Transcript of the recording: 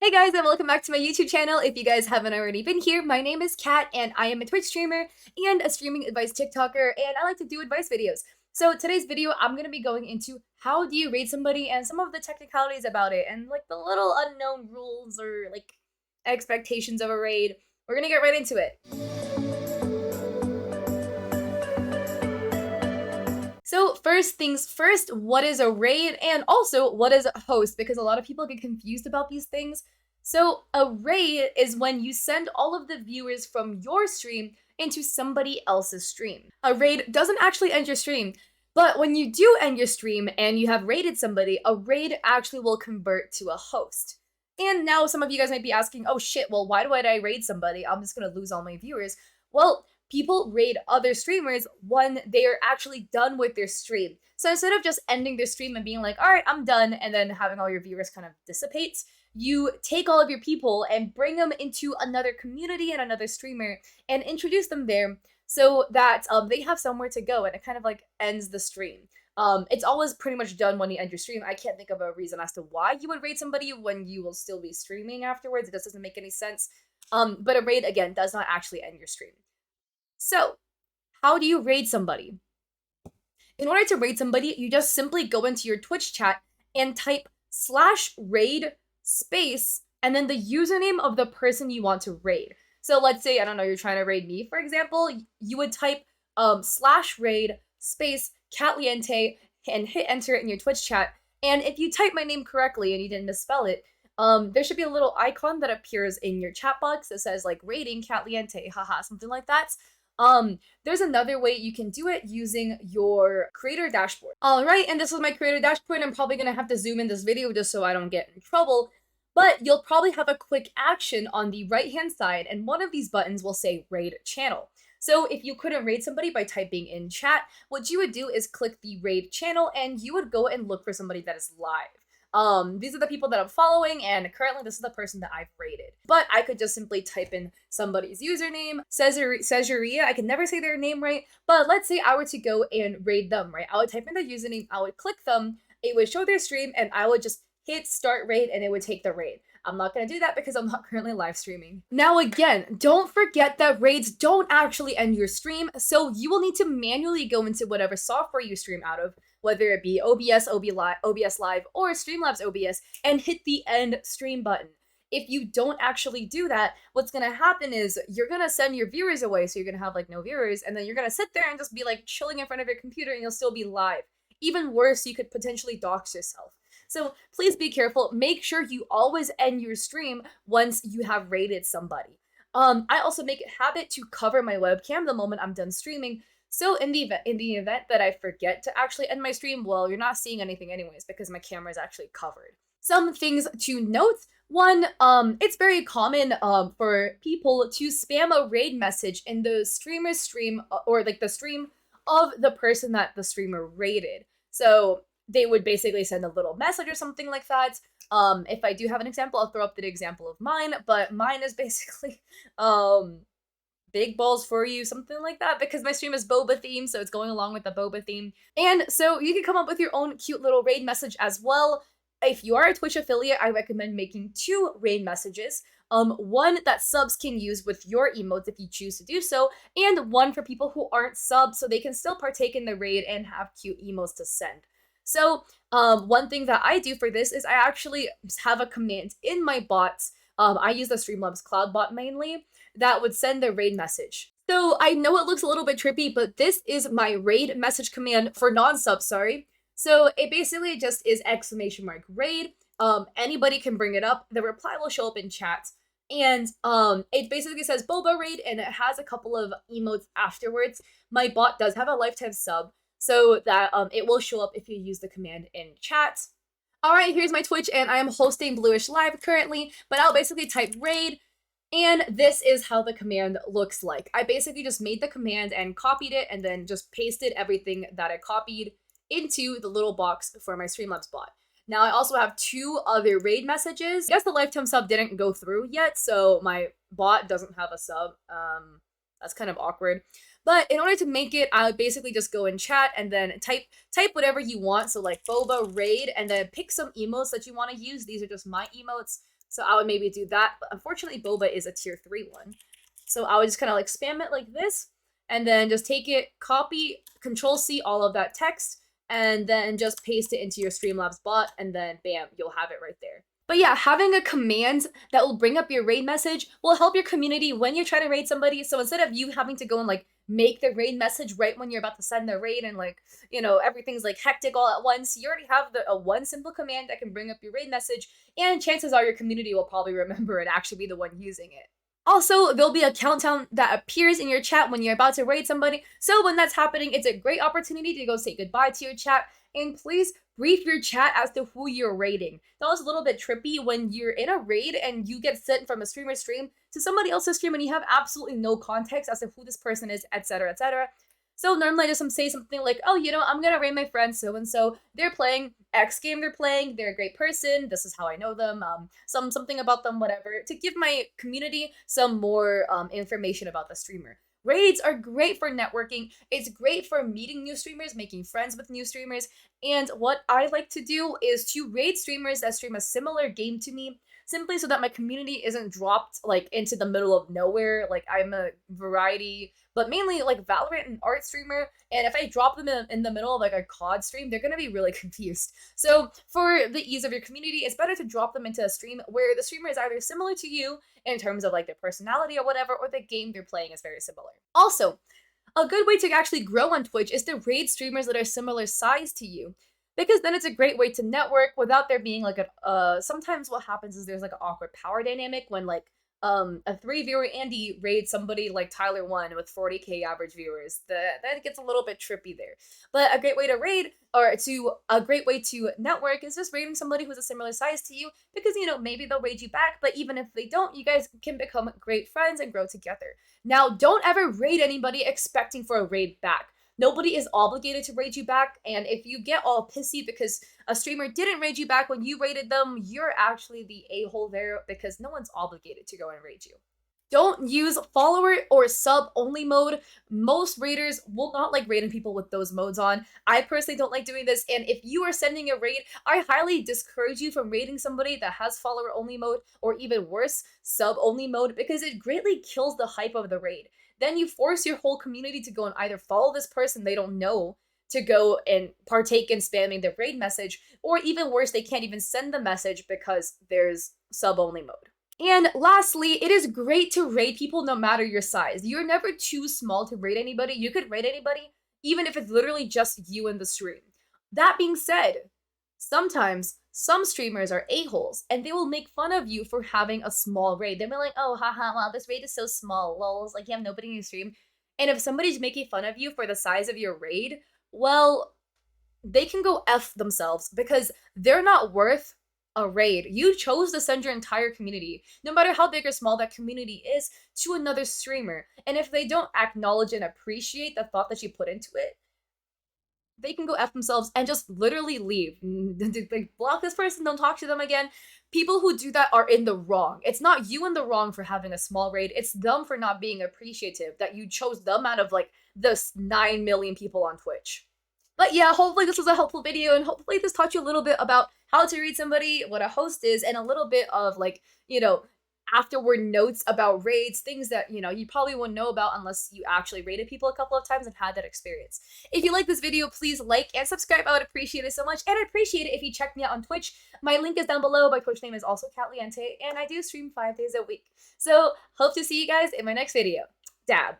Hey guys, and welcome back to my YouTube channel. If you guys haven't already been here, my name is Kat and I am a Twitch streamer and a streaming advice TikToker, and I like to do advice videos. So today's video, I'm going to be going into how do you rate somebody and some of the technicalities about it and like the little unknown rules or like expectations of a raid. We're going to get right into it. So first things first, what is a raid and also what is a host? Because a lot of people get confused about these things. So a raid is when you send all of the viewers from your stream into somebody else's stream. A raid doesn't actually end your stream, but when you do end your stream and you have raided somebody, a raid actually will convert to a host. And now some of you guys might be asking, oh shit, well, why would I raid somebody? I'm just gonna lose all my viewers. Well, people raid other streamers when they are actually done with their stream. So instead of just ending their stream and being like, all right, I'm done, and then having all your viewers kind of dissipate, you take all of your people and bring them into another community and another streamer and introduce them there so that they have somewhere to go, and it kind of like ends the stream. It's always pretty much done when you end your stream. I can't think of a reason as to why you would raid somebody when you will still be streaming afterwards. It just doesn't make any sense. But a raid, again, does not actually end your stream. So, how do you raid somebody? In order to raid somebody, you just simply go into your Twitch chat and type /raid space and then the username of the person you want to raid. So let's say, I don't know, you're trying to raid me, for example, you would type /raid space Catliente and hit enter in your Twitch chat. And if you type my name correctly and you didn't misspell it, there should be a little icon that appears in your chat box that says like raiding Catliente, haha, something like that. There's another way you can do it using your creator dashboard. All right, and this is my creator dashboard. I'm probably gonna have to zoom in this video just so I don't get in trouble, but you'll probably have a quick action on the right-hand side, and one of these buttons will say raid channel. So if you couldn't raid somebody by typing in chat, what you would do is click the raid channel and you would go and look for somebody that is live. These are the people that I'm following, and currently this is the person that I've raided. But I could just simply type in somebody's username, Caesarea, I can never say their name right, but let's say I were to go and raid them, right? I would type in their username, I would click them, it would show their stream, and I would just hit start raid, and it would take the raid. I'm not gonna do that because I'm not currently live streaming. Now again, don't forget that raids don't actually end your stream, so you will need to manually go into whatever software you stream out of, whether it be OBS, OBS Live, or Streamlabs OBS, and hit the end stream button. If you don't actually do that, what's gonna happen is you're gonna send your viewers away, so you're gonna have like no viewers, and then you're gonna sit there and just be like chilling in front of your computer and you'll still be live. Even worse, you could potentially dox yourself. So please be careful. Make sure you always end your stream once you have raided somebody. I also make it a habit to cover my webcam the moment I'm done streaming. So in the event that I forget to actually end my stream, well, you're not seeing anything anyways because my camera is actually covered. Some things to note. One, it's very common for people to spam a raid message in the streamer's stream or like the stream of the person that the streamer raided. So they would basically send a little message or something like that. If I do have an example, I'll throw up the example of mine, but mine is basically big balls for you, something like that, because my stream is boba themed, so it's going along with the boba theme. And so you can come up with your own cute little raid message as well. If you are a Twitch affiliate, I recommend making 2 raid messages. One that subs can use with your emotes if you choose to do so, and one for people who aren't subs so they can still partake in the raid and have cute emotes to send. So one thing that I do for this is I actually have a command in my bots. I use the Streamlabs Cloud bot mainly that would send the raid message. So I know it looks a little bit trippy, but this is my raid message command for non-subs, sorry. So it basically just is !raid. Anybody can bring it up. The reply will show up in chat. And it basically says boba raid, and it has a couple of emotes afterwards. My bot does have a lifetime sub, so that it will show up if you use the command in chat. Alright, here's my Twitch, and I am hosting Bluish Live currently, but I'll basically type raid, and this is how the command looks like. I basically just made the command and copied it, and then just pasted everything that I copied into the little box for my Streamlabs bot. Now, I also have 2 other raid messages. I guess the lifetime sub didn't go through yet, so my bot doesn't have a sub. That's kind of awkward. But in order to make it, I would basically just go in chat and then type whatever you want. So like boba raid, and then pick some emotes that you want to use. These are just my emotes. So I would maybe do that. But unfortunately, boba is a tier 3 one. So I would just kind of like spam it like this, and then just take it, copy, control C all of that text, and then just paste it into your Streamlabs bot, and then bam, you'll have it right there. But yeah, having a command that will bring up your raid message will help your community when you try to raid somebody. So instead of you having to go and like make the raid message right when you're about to send the raid and like, everything's like hectic all at once, you already have a one simple command that can bring up your raid message, and chances are your community will probably remember and actually be the one using it. Also, there'll be a countdown that appears in your chat when you're about to raid somebody. So when that's happening, it's a great opportunity to go say goodbye to your chat. And please brief your chat as to who you're raiding. That was a little bit trippy when you're in a raid and you get sent from a streamer's stream to somebody else's stream and you have absolutely no context as to who this person is, etc., etc. So normally I just say something like, oh, I'm gonna raid my friend so-and-so. They're playing X game they're playing, they're a great person, this is how I know them, something about them, whatever, to give my community some more information about the streamer. Raids are great for networking. It's great for meeting new streamers, making friends with new streamers. And what I like to do is to raid streamers that stream a similar game to me, simply so that my community isn't dropped like into the middle of nowhere. Like I'm a variety, but mainly like Valorant and art streamer. And if I drop them in the middle of like a COD stream, they're gonna be really confused. So for the ease of your community, it's better to drop them into a stream where the streamer is either similar to you in terms of like their personality or whatever, or the game they're playing is very similar. Also, a good way to actually grow on Twitch is to raid streamers that are similar size to you, because then it's a great way to network without there being like sometimes what happens is there's like an awkward power dynamic when like a 3 viewer Andy raids somebody like Tyler 1 with 40k average viewers. That gets a little bit trippy there. But a great way to raid, or a great way to network, is just raiding somebody who's a similar size to you, because maybe they'll raid you back, but even if they don't, you guys can become great friends and grow together. Now, don't ever raid anybody expecting for a raid back. Nobody is obligated to raid you back, and if you get all pissy because a streamer didn't raid you back when you raided them, you're actually the a-hole there, because no one's obligated to go and raid you. Don't use follower or sub only mode. Most raiders will not like raiding people with those modes on. I personally don't like doing this, and if you are sending a raid, I highly discourage you from raiding somebody that has follower only mode, or even worse, sub only mode, because it greatly kills the hype of the raid. Then you force your whole community to go and either follow this person they don't know to go and partake in spamming the raid message, or even worse, they can't even send the message because there's sub-only mode. And lastly, it is great to raid people no matter your size. You're never too small to raid anybody. You could raid anybody, even if it's literally just you in the stream. That being said, sometimes some streamers are a-holes, and they will make fun of you for having a small raid. They'll be like, oh, haha, wow, this raid is so small, lols, like you have nobody in your stream. And if somebody's making fun of you for the size of your raid, well, they can go F themselves, because they're not worth a raid. You chose to send your entire community, no matter how big or small that community is, to another streamer. And if they don't acknowledge and appreciate the thought that you put into it, they can go F themselves and just literally leave. Like, block this person, don't talk to them again. People who do that are in the wrong. It's not you in the wrong for having a small raid. It's them for not being appreciative that you chose them out of like the 9 million people on Twitch. But yeah, hopefully this was a helpful video, and hopefully this taught you a little bit about how to read somebody, what a host is, and a little bit of like, afterward notes about raids, things that, you probably wouldn't know about unless you actually raided people a couple of times and had that experience. If you like this video, please like and subscribe. I would appreciate it so much, and I'd appreciate it if you check me out on Twitch. My link is down below. My Twitch name is also Catliente, and I do stream 5 days a week. So hope to see you guys in my next video. Dab.